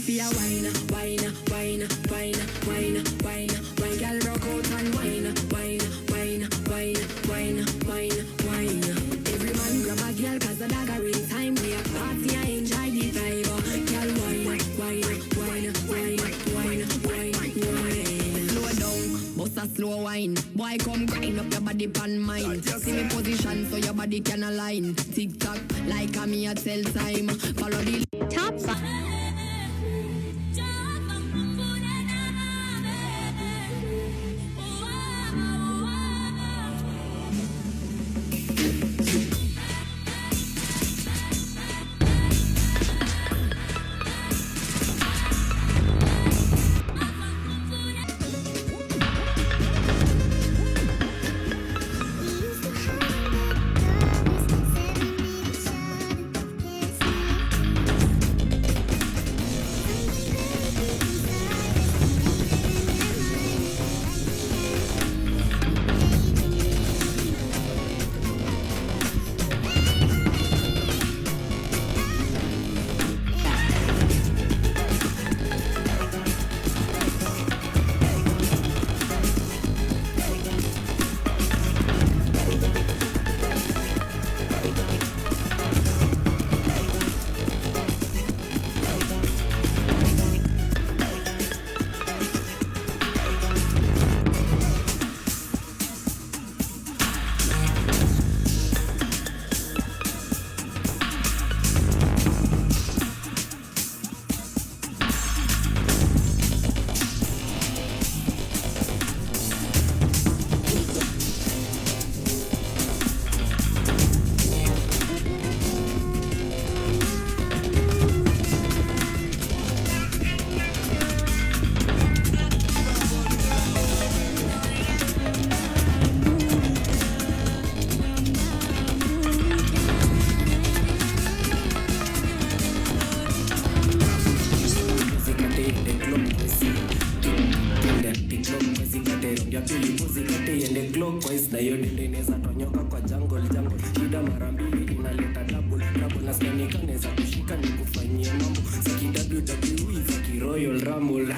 for your wine, wine, wine, wine, wine, wine, wine. Girl, rock out and wine, wine, wine, wine, wine, wine, wine. Every man grab a girl 'cause the dagger in time. We are party and enjoy the vibe. Girl, wine, wine, wine, wine, wine, wine, wine. Slow down, bust a slow wine. Boy, come grind up your body pan mine. See me position so your body can align. Tick tock, like a me a tell time. Follow the top 5. Na hiyo dende inaweza tonyoka kwa jungle shida mara mbili inaleta double na sneaker inaweza kushika ni kufanyia mambo saki WWE za Royal Rumble.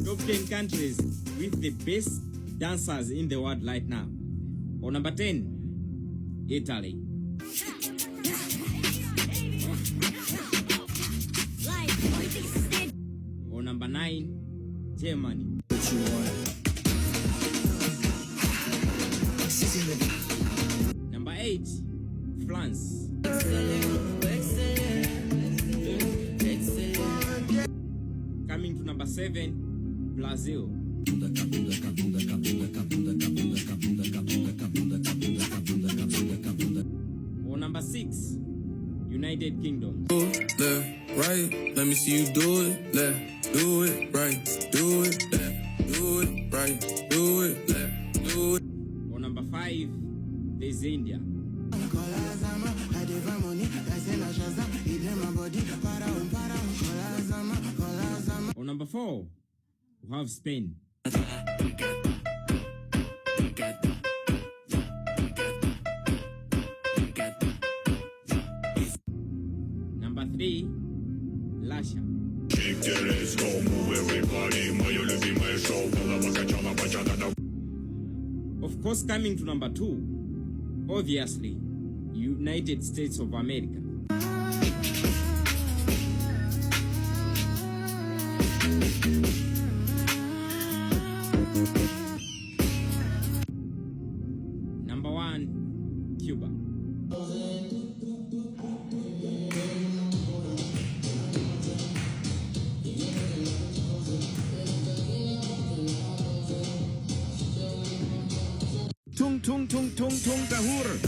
Top 10 countries with the best dancers in the world right now. On number 10, Italy. On number 9, Germany. Number 8, France. Coming to number 7, Brazil. Or number 6, United Kingdom. Left, right, let me see you do it. Left, do it, right, do it, left, do it, right, do it, left, do it. Or number 5, there's India. Or number 4, we have Spain. Number 3, Russia. Of course, coming to number 2, obviously, United States of America. Number 1, Cuba. Tung tung tung tung tung tahur.